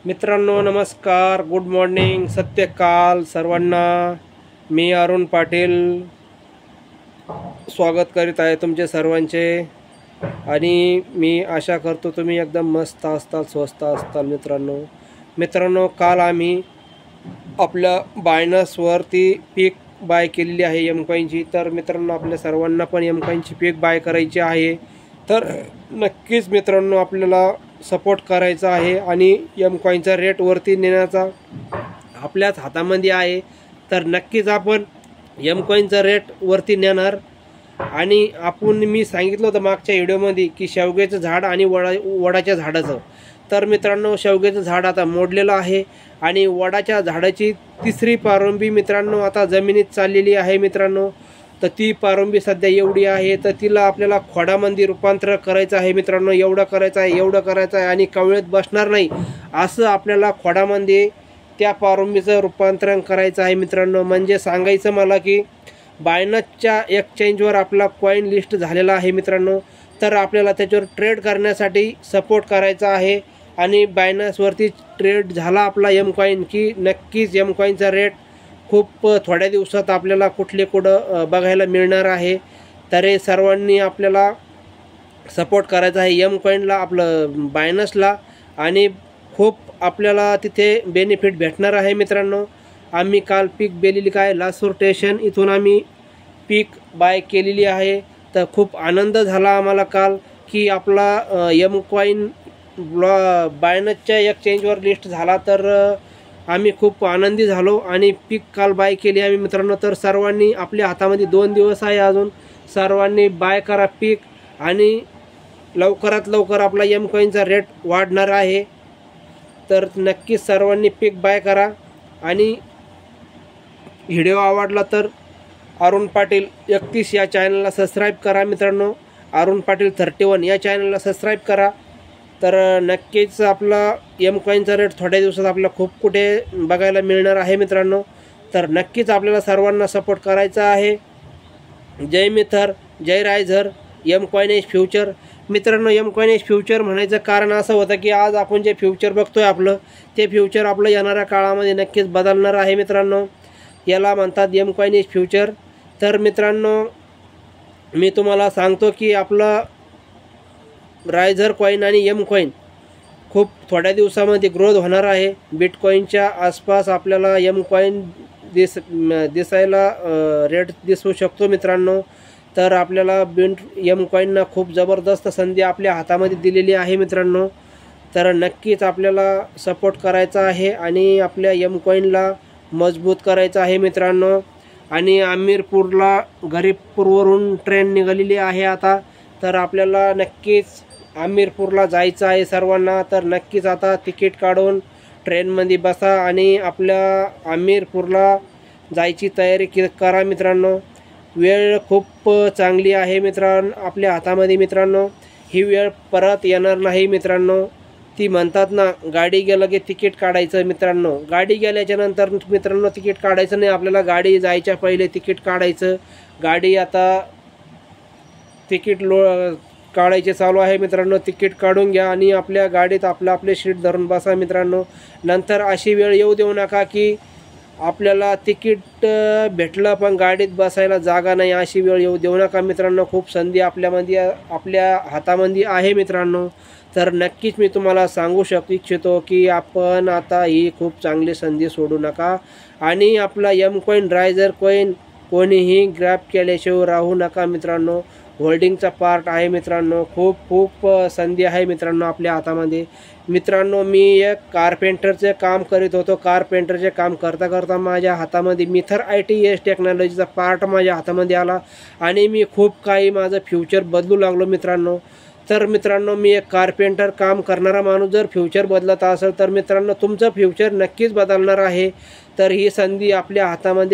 मित्रांनो नमस्कार, good morning, सत्यकाल सर्वांना। मी अरुण पाटील स्वागत करीत आहे तुमचे सर्वांचे। आणि मी आशा करतो तुम्ही एकदम मस्त असताल, स्वस्त असताल। मित्रांनो काल आम्ही आपल्या बायनसवरती पीक बाय केलेली आहे एम कॉईनची। तर मित्रांनो आपल्या सर्वांना पण एम कॉईनची पीक बाय करायची आहे, तर नक्कीच मित्रांनो आपल्याला सपोर्ट करायचा आहे आणि एम कॉईनचा रेट वरती नेण्याचा आपल्याच हातामध्ये आहे। तर नक्कीच आपण एम कॉईनचा रेट वरती नेणार। आणि आपण मी सांगितलं होतं मागच्या व्हिडिओमध्ये की शेवग्याचं झाड आणि वडाच्या झाडाचं। तर मित्रांनो शेवग्याचं झाड आता मोडलेलं आहे आणि वडाच्या झाडाची तिसरी पारंबी मित्रांनो आता जमिनीत चाललेली आहे मित्रांनो। तर ती पारंबी सध्या एवढी आहे, तर तिला आपल्याला खोडामध्ये रूपांतर करायचं आहे मित्रांनो। एवढं करायचं आहे आणि कवळेत बसणार नाही असं आपल्याला खोडामध्ये त्या पारंबीचं रूपांतरण करायचं आहे मित्रांनो। म्हणजे सांगायचं मला की बायनसच्या एक्सचेंजवर आपला कॉईन लिस्ट झालेला आहे मित्रांनो। तर आपल्याला त्याच्यावर ट्रेड करण्यासाठी सपोर्ट करायचा आहे आणि बायनसवरती ट्रेड झाला आपला एम कॉईन की नक्कीच एम कॉईनचा रेट खूप थोड्या दिवसात आपल्याला कुठं बघायला मिळणार आहे। तर हे सर्वांनी आपल्याला सपोर्ट करायचा आहे एम कॉईनला, आपलं बायनसला, आणि खूप आपल्याला तिथे बेनिफिट भेटणार आहे मित्रांनो। आम्ही काल पीक बेलेली काय लासूर स्टेशन इथून आम्ही पीक बाय केलेली आहे। तर खूप आनंद झाला आम्हाला काल की आपला एम कॉईन बायनसच्या एक्सचेंजवर लिस्ट झाला। तर आम्ही खूप आनंदी झालो आणि पीक काल बाय केली आम्ही मित्रांनो। तर सर्वांनी आपल्या हातामध्ये 2 दिवस आहे अजून, सर्वांनी बाय करा पीक आणि लवकरात लवकर आपला एम कॉईनचा रेट वाढणार आहे। तर नक्कीच सर्वांनी पीक बाय करा आणि व्हिडिओ आवडला तर अरुण पाटील 31 या चॅनलला सबस्क्राईब करा मित्रांनो। अरुण पाटील 31 या चॅनलला सबस्क्राईब करा। तर नक्कीच आपला एम कॉईनचा रेट थोड्या दिवसात आपल्याला खूप कुठे बघायला मिळणार आहे मित्रांनो। तर नक्कीच आपल्याला सर्वांना सपोर्ट करायचा आहे। जय मिथर, जय रायझर, एम कॉईन इज फ्युचर। मित्रांनो एम कॉईन इज फ्युचर म्हणायचं कारण असं होतं की आज आपण जे फ्युचर बघतोय आपलं ते फ्युचर आपलं येणाऱ्या काळामध्ये नक्कीच बदलणार आहे मित्रांनो। याला म्हणतात एम कॉईन इज फ्युचर। तर मित्रांनो मी तुम्हाला सांगतो की आपला रायझर कॉईन आणि एम कॉईन खूप थोड्या दिवसामध्ये ग्रोथ होणार आहे। बिटकॉईनच्या आसपास आपल्याला एम कॉईन दिसायला रेट दिसू शकतो मित्रांनो। तर आपल्याला एम कॉईनना खूप जबरदस्त संधी आपल्या हातामध्ये दिलेली आहे मित्रांनो। तर नक्कीच आपल्याला सपोर्ट करायचा आहे आणि आपल्या एम कॉईनला मजबूत करायचं आहे मित्रांनो। आणि अमीरपूरला गरीबपूरवरून ट्रेन निघालेली आहे आता। तर आपल्याला नक्कीच अमीरपूरला जायचं आहे सर्वांना। तर नक्कीच आता तिकीट काढून ट्रेनमध्ये बसा आणि आपल्या अमीरपूरला जायची तयारी करा मित्रांनो। वेळ खूप चांगली आहे मित्रांनो आपल्या हातामध्ये मित्रांनो। ही वेळ परत येणार नाही मित्रांनो। ती म्हणतात ना गाडी गेलं की तिकीट काढायचं मित्रांनो। गाडी गेल्याच्या नंतर मित्रांनो तिकीट काढायचं नाही, आपल्याला गाडी जायच्या पहिले तिकीट काढायचं। गाडी आता तिकीट काढायचे चालू आहे मित्रांनो। तिकीट काढून घ्या आणि आपल्या गाडीत आपले सीट धरून बसा मित्रांनो। नंतर अशी वेळ येऊ देऊ नका की आपल्याला तिकीट भेटलं पण गाडीत बसायला जागा नाही, अशी वेळ येऊ देऊ नका मित्रांनो। खूप संधी आपल्या हातामध्ये आहे मित्रांनो। तर नक्कीच मी तुम्हाला सांगू इच्छितो की आपण आता ही खूप चांगली संधी सोडू नका आणि आपला एम कॉईन रायझर कॉईन कोणीही ग्रॅब केल्याशिवाय राहू नका मित्रांनो। होल्डिंगचा पार्ट आहे मित्रांनो। खूप संधी आहे मित्रांनो आपल्या हातामध्ये मित्रांनो। मी एक कारपेंटरचे काम करीत होतो। कारपेंटरचे काम करता करता माझ्या हातामध्ये मिथर ITS टेक्नॉलॉजीचा पार्ट माझ्या हातामध्ये आला आणि मी खूप काही माझं फ्युचर बदलू लागलो मित्रांनो। तर मित्रांनो मी एक कारपेंटर काम करणारा माणूस जर फ्युचर बदलत असेल तर मित्रांनो तुमचं फ्युचर नक्कीच बदलणार आहे। तर ही संधी आपल्या हातामध्ये